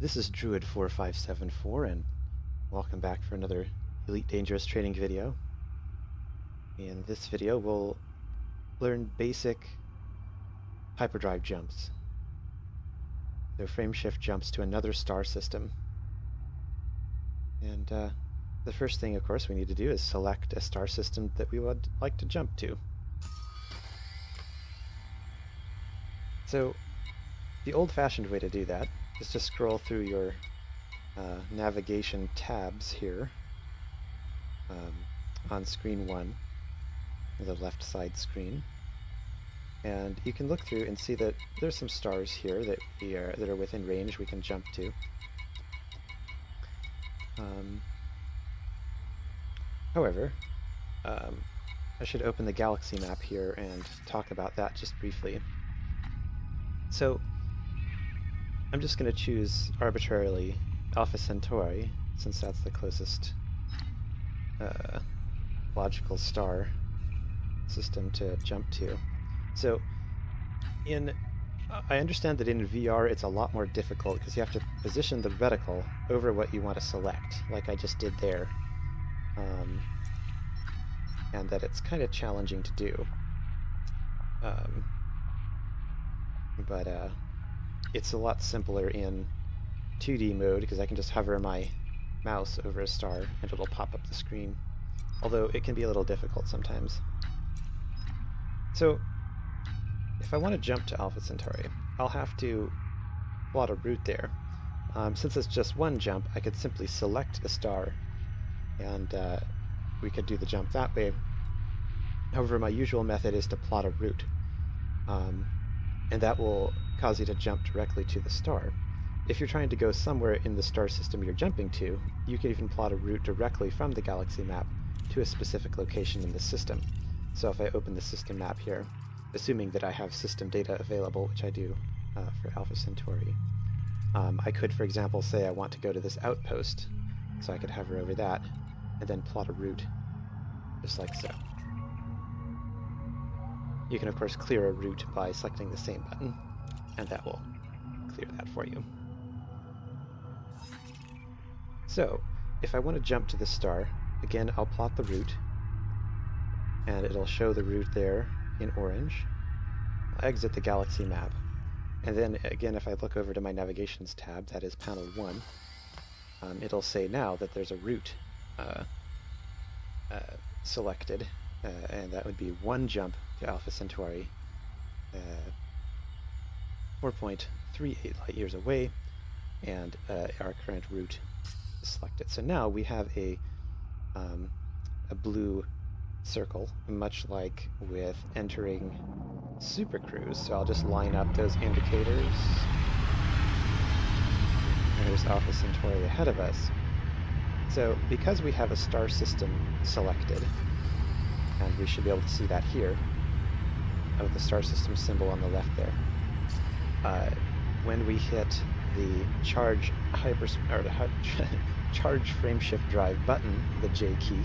This is Druid4574, and welcome back for another Elite Dangerous training video. In this video, we'll learn basic hyperdrive jumps. So Frameshift jumps to another star system. And the first thing, of course, we need to do is select a star system that we would like to jump to. So the old-fashioned way to do that is to scroll through your navigation tabs here on screen 1, the left side screen, and you can look through and see that there's some stars here that are within range we can jump to. However, I should open the galaxy map here and talk about that just briefly. So I'm just going to choose arbitrarily Alpha Centauri, since that's the closest logical star system to jump to. So I understand that in VR it's a lot more difficult because you have to position the reticle over what you want to select, like I just did there, and that it's kind of challenging to do. But it's a lot simpler in 2D mode because I can just hover my mouse over a star and it'll pop up the screen, although it can be a little difficult sometimes. So if I want to jump to Alpha Centauri, I'll have to plot a route there. Since it's just one jump, I could simply select a star and we could do the jump that way. However, my usual method is to plot a route, and that will cause you to jump directly to the star. If you're trying to go somewhere in the star system you're jumping to, you can even plot a route directly from the galaxy map to a specific location in the system. So if I open the system map here, assuming that I have system data available, which I do for Alpha Centauri, I could, for example, say I want to go to this outpost, so I could hover over that and then plot a route, just like so. You can, of course, clear a route by selecting the same button, and that will clear that for you. So, if I want to jump to the star, again, I'll plot the route, and it'll show the route there in orange. I'll exit the galaxy map, and then, again, if I look over to my navigations tab, that is panel 1, it'll say now that there's a route selected, and that would be one jump to Alpha Centauri, 4.38 light years away, and our current route is selected. So now we have a blue circle, much like with entering Super Cruise. So I'll just line up those indicators. And there's Alpha Centauri ahead of us. So because we have a star system selected, and we should be able to see that here, with the star system symbol on the left there. When we hit the charge frameshift drive button, the J key,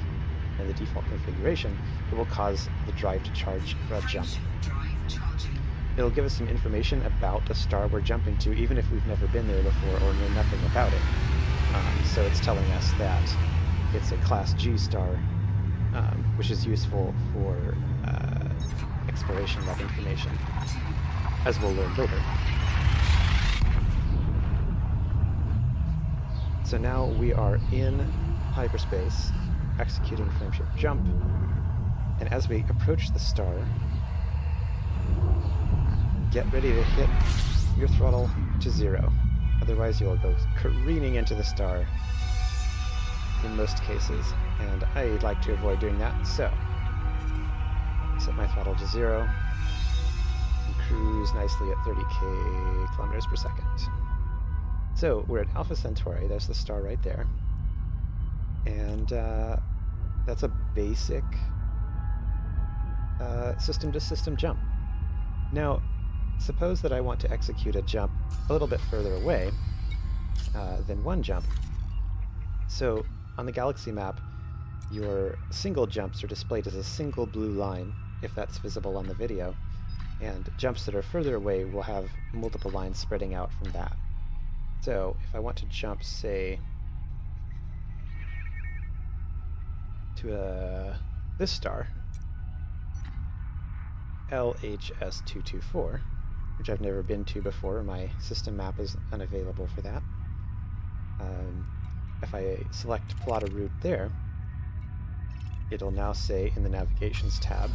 in the default configuration, it will cause the drive to charge for a jump. It'll give us some information about the star we're jumping to, even if we've never been there before or know nothing about it. So it's telling us that it's a Class G star, which is useful for exploration of that information, as we'll learn later. So now we are in hyperspace, executing frameshift jump, and as we approach the star, get ready to hit your throttle to 0. Otherwise you'll go careening into the star in most cases, and I like to avoid doing that, so set my throttle to 0 and cruise nicely at 30 kilometers per second. So we're at Alpha Centauri, there's the star right there, and that's a basic system-to-system jump. Now, suppose that I want to execute a jump a little bit further away than one jump. So on the galaxy map, your single jumps are displayed as a single blue line, if that's visible on the video, and jumps that are further away will have multiple lines spreading out from that. So if I want to jump, say, to this star, LHS224, which I've never been to before, my system map is unavailable for that. If I select plot a route there, it'll now say in the Navigations tab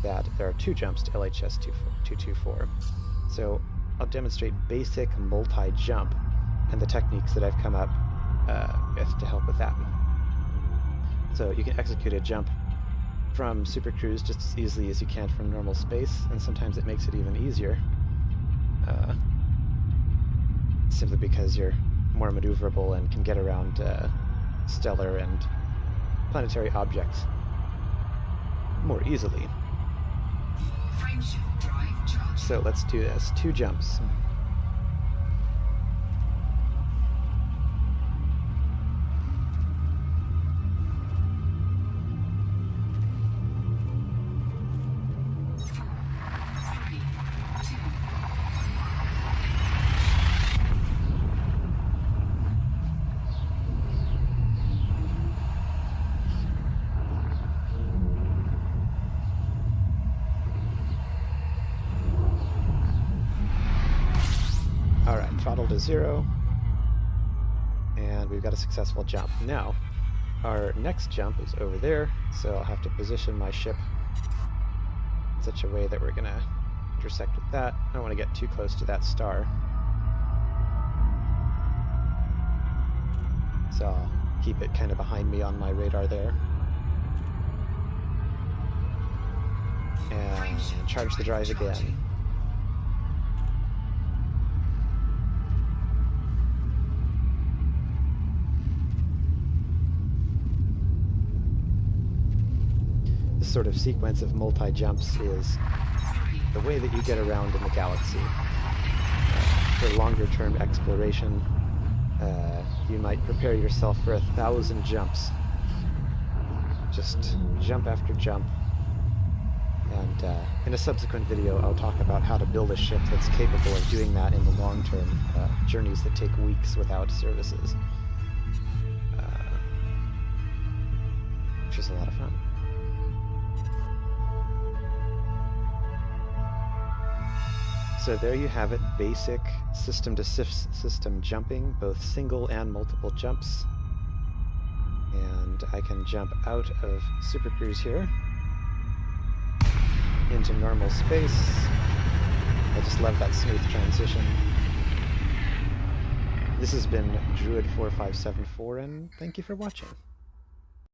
that there are 2 jumps to LHS224. So I'll demonstrate basic multi-jump and the techniques that I've come up with to help with that. So you can execute a jump from Super Cruise just as easily as you can from normal space, and sometimes it makes it even easier, simply because you're more maneuverable and can get around stellar and planetary objects more easily. Frameshift drive charged. So let's do this. 2 jumps. Alright, throttle to 0, and we've got a successful jump. Now, our next jump is over there, so I'll have to position my ship in such a way that we're going to intersect with that. I don't want to get too close to that star. So I'll keep it kind of behind me on my radar there. And charge the drive again. This sort of sequence of multi-jumps is the way that you get around in the galaxy. For longer-term exploration, you might prepare yourself for 1,000 jumps. Just jump after jump. And in a subsequent video, I'll talk about how to build a ship that's capable of doing that in the long term, journeys that take weeks without services. Which is a lot of fun. So there you have it, basic system-to-system jumping, both single and multiple jumps. And I can jump out of Super Cruise here into normal space. I just love that smooth transition. This has been Druid4574, and thank you for watching.